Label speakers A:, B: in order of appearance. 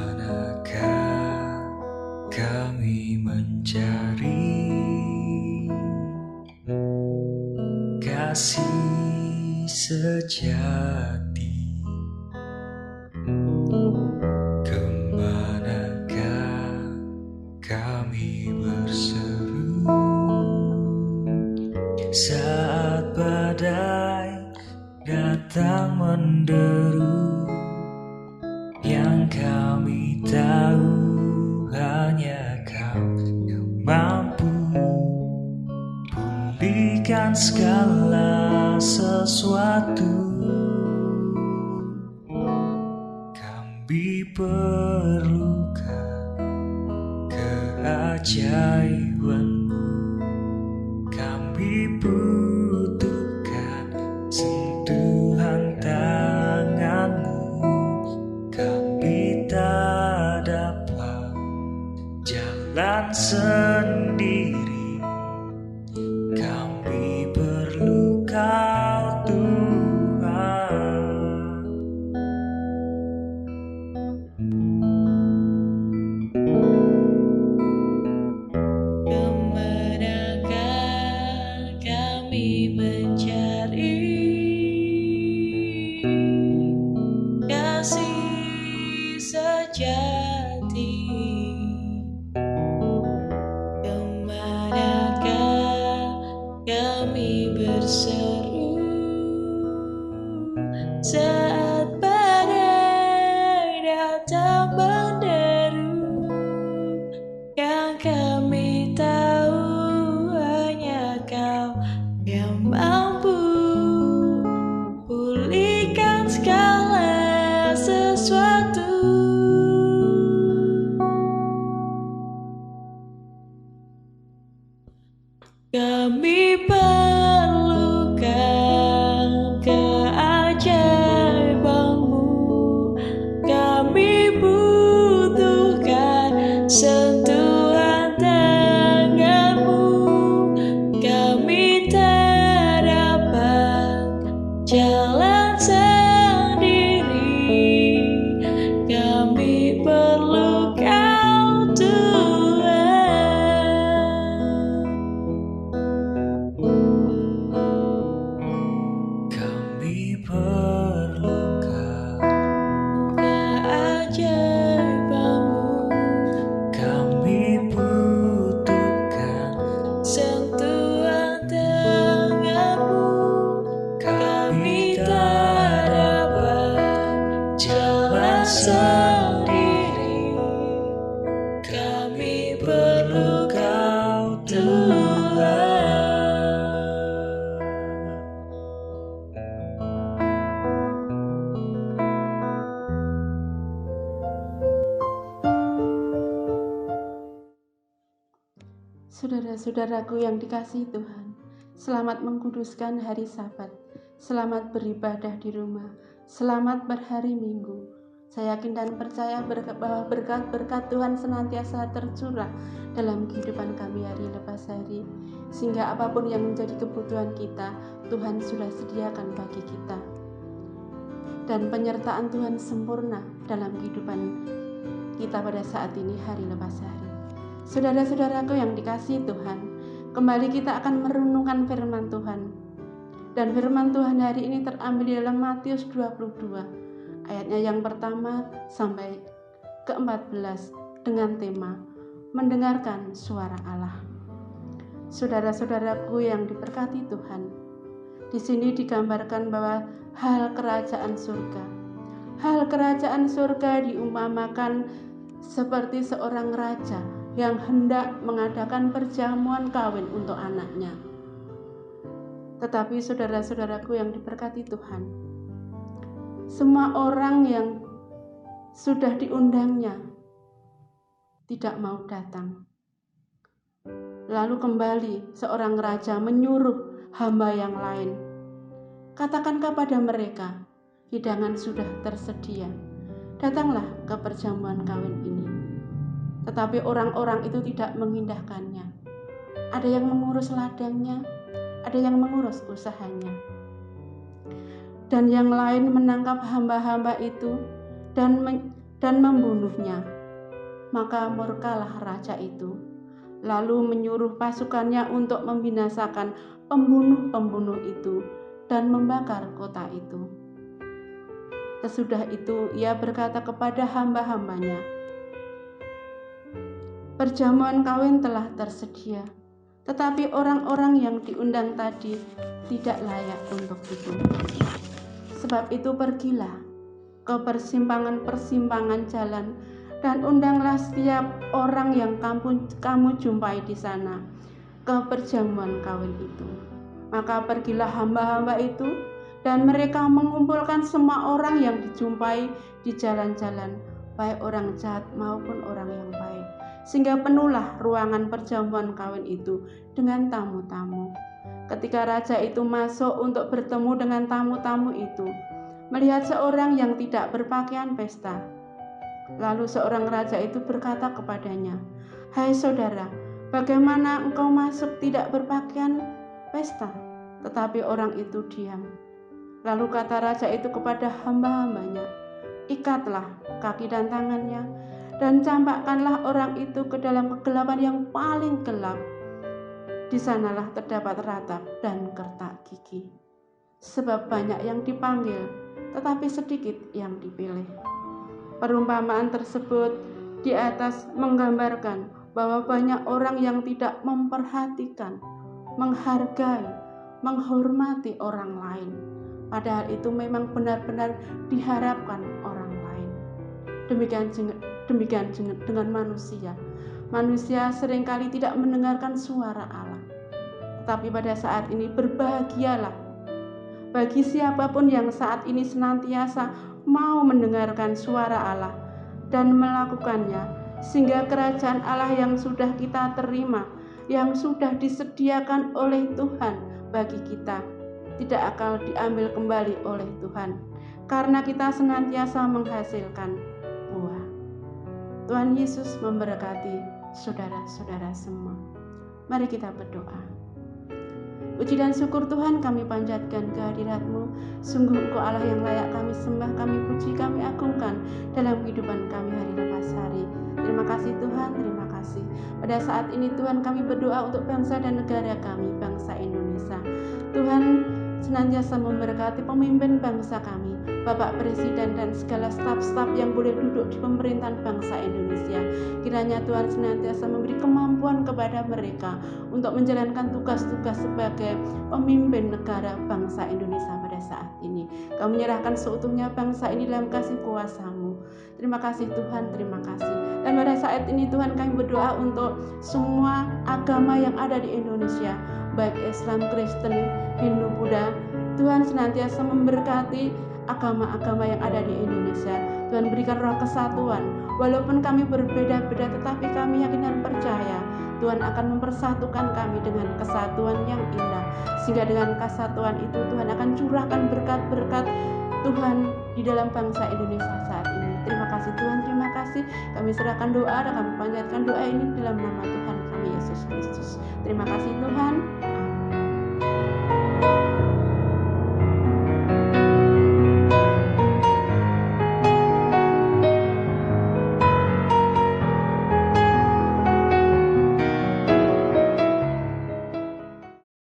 A: Kemanakah kami mencari kasih sejati? Kemanakah kami berseru saat badai datang menderu? Yang kami tahu hanya Kau yang mampu pulihkan segala sesuatu. Kami perlukan keajaiban-Mu. Kami butuhkan sentuhan tangan-Mu. Kami tak dapat jalan sendiri. Kami perlu Kau, Tuhan.
B: Kemanakah kami mencari kasih sejati? Kemanakah kami berseru saat badai datang menderu? Yang kami tahu hanya Kau yang mampu pulihkan segala sesuatu. Kami perlukan keajaiban-Mu. Kami butuhkan sentuhan tangan-Mu. Kami tak dapat jalan sendiri. Kami perlu Kau, Tuhan.
A: Kami perlukan
B: Keajaiban-Mu.
A: kami butuhkan
B: Sentuhan tangan-Mu.
A: kami tak dapat jalan sendiri.
B: Kami perlu
A: Kau, Tuhan.
C: Saudara-saudaraku yang dikasihi Tuhan, selamat mengkuduskan hari Sabat, selamat beribadah di rumah, selamat berhari Minggu. Saya yakin dan percaya bahwa berkat-berkat Tuhan senantiasa tercurah dalam kehidupan kami hari lepas hari, sehingga apapun yang menjadi kebutuhan kita, Tuhan sudah sediakan bagi kita. Dan penyertaan Tuhan sempurna dalam kehidupan kita pada saat ini hari lepas hari. Saudara-saudaraku yang dikasihi Tuhan, kembali kita akan merenungkan firman Tuhan. Dan firman Tuhan hari ini terambil di dalam Matius 22, ayatnya yang pertama sampai ke-14 dengan tema mendengarkan suara Allah. Saudara-saudaraku yang diberkati Tuhan, di sini digambarkan bahwa hal kerajaan surga diumpamakan seperti seorang raja yang hendak mengadakan perjamuan kawin untuk anaknya. Tetapi saudara-saudaraku yang diberkati Tuhan, semua orang yang sudah diundangnya tidak mau datang. Lalu kembali seorang raja menyuruh hamba yang lain Katakan kepada mereka, hidangan sudah tersedia. Datanglah ke perjamuan kawin ini. Tetapi orang-orang itu tidak mengindahkannya. Ada yang mengurus ladangnya, ada yang mengurus usahanya. Dan yang lain menangkap hamba-hamba itu dan membunuhnya. Maka murkalah raja itu, lalu menyuruh pasukannya untuk membinasakan pembunuh-pembunuh itu dan membakar kota itu. Sesudah itu ia berkata kepada hamba-hambanya, perjamuan kawin telah tersedia, tetapi orang-orang yang diundang tadi tidak layak untuk itu. Sebab itu pergilah ke persimpangan-persimpangan jalan dan undanglah setiap orang yang kamu jumpai di sana ke perjamuan kawin itu. Maka pergilah hamba-hamba itu dan mereka mengumpulkan semua orang yang dijumpai di jalan-jalan, baik orang jahat maupun orang yang baik, sehingga penuhlah ruangan perjamuan kawin itu dengan tamu-tamu. Ketika raja itu masuk untuk bertemu dengan tamu-tamu itu, melihat seorang yang tidak berpakaian pesta. Lalu seorang raja itu berkata kepadanya, hai saudara, bagaimana engkau masuk tidak berpakaian pesta? Tetapi orang itu diam. Lalu kata raja itu kepada hamba-hambanya, ikatlah kaki dan tangannya dan campakkanlah orang itu ke dalam kegelapan yang paling gelap. Di sanalah terdapat ratap dan kertak gigi. Sebab banyak yang dipanggil, tetapi sedikit yang dipilih. Perumpamaan tersebut di atas menggambarkan bahwa banyak orang yang tidak memperhatikan, menghargai, menghormati orang lain. Padahal itu memang benar-benar diharapkan orang lain. Demikian dengan manusia. Manusia seringkali tidak mendengarkan suara Allah. Tetapi pada saat ini berbahagialah bagi siapapun yang saat ini senantiasa mau mendengarkan suara Allah dan melakukannya, sehingga kerajaan Allah yang sudah kita terima, yang sudah disediakan oleh Tuhan bagi kita, tidak akan diambil kembali oleh Tuhan, karena kita senantiasa menghasilkan buah. Tuhan Yesus memberkati saudara-saudara semua. Mari kita berdoa. Puji dan syukur Tuhan kami panjatkan kehadirat-Mu. Sungguh Engkau Allah yang layak kami sembah, kami puji, kami agungkan dalam kehidupan kami hari lepas hari. Terima kasih Tuhan, terima kasih. Pada saat ini Tuhan kami berdoa untuk bangsa dan negara kami, bangsa Indonesia. Tuhan senantiasa memberkati pemimpin bangsa kami, Bapak Presiden dan segala staf-staf yang boleh duduk di pemerintahan bangsa Indonesia. Kiranya Tuhan senantiasa memberi kemampuan kepada mereka untuk menjalankan tugas-tugas sebagai pemimpin negara bangsa Indonesia pada saat ini. Kami menyerahkan seutuhnya bangsa ini dalam kasih kuasa-Mu. Terima kasih Tuhan, terima kasih. Dan pada saat ini Tuhan kami berdoa untuk semua agama yang ada di Indonesia, baik Islam, Kristen, Hindu, Buddha. Tuhan senantiasa memberkati agama-agama yang ada di Indonesia. Tuhan berikan roh kesatuan. Walaupun kami berbeda-beda, tetapi kami yakin dan percaya Tuhan akan mempersatukan kami dengan kesatuan yang indah. Sehingga dengan kesatuan itu Tuhan akan curahkan berkat-berkat Tuhan di dalam bangsa Indonesia saat ini. Terima kasih Tuhan, terima kasih. Kami serahkan doa dan kami panjatkan doa ini dalam nama Tuhan kami Yesus Kristus. Terima kasih Tuhan.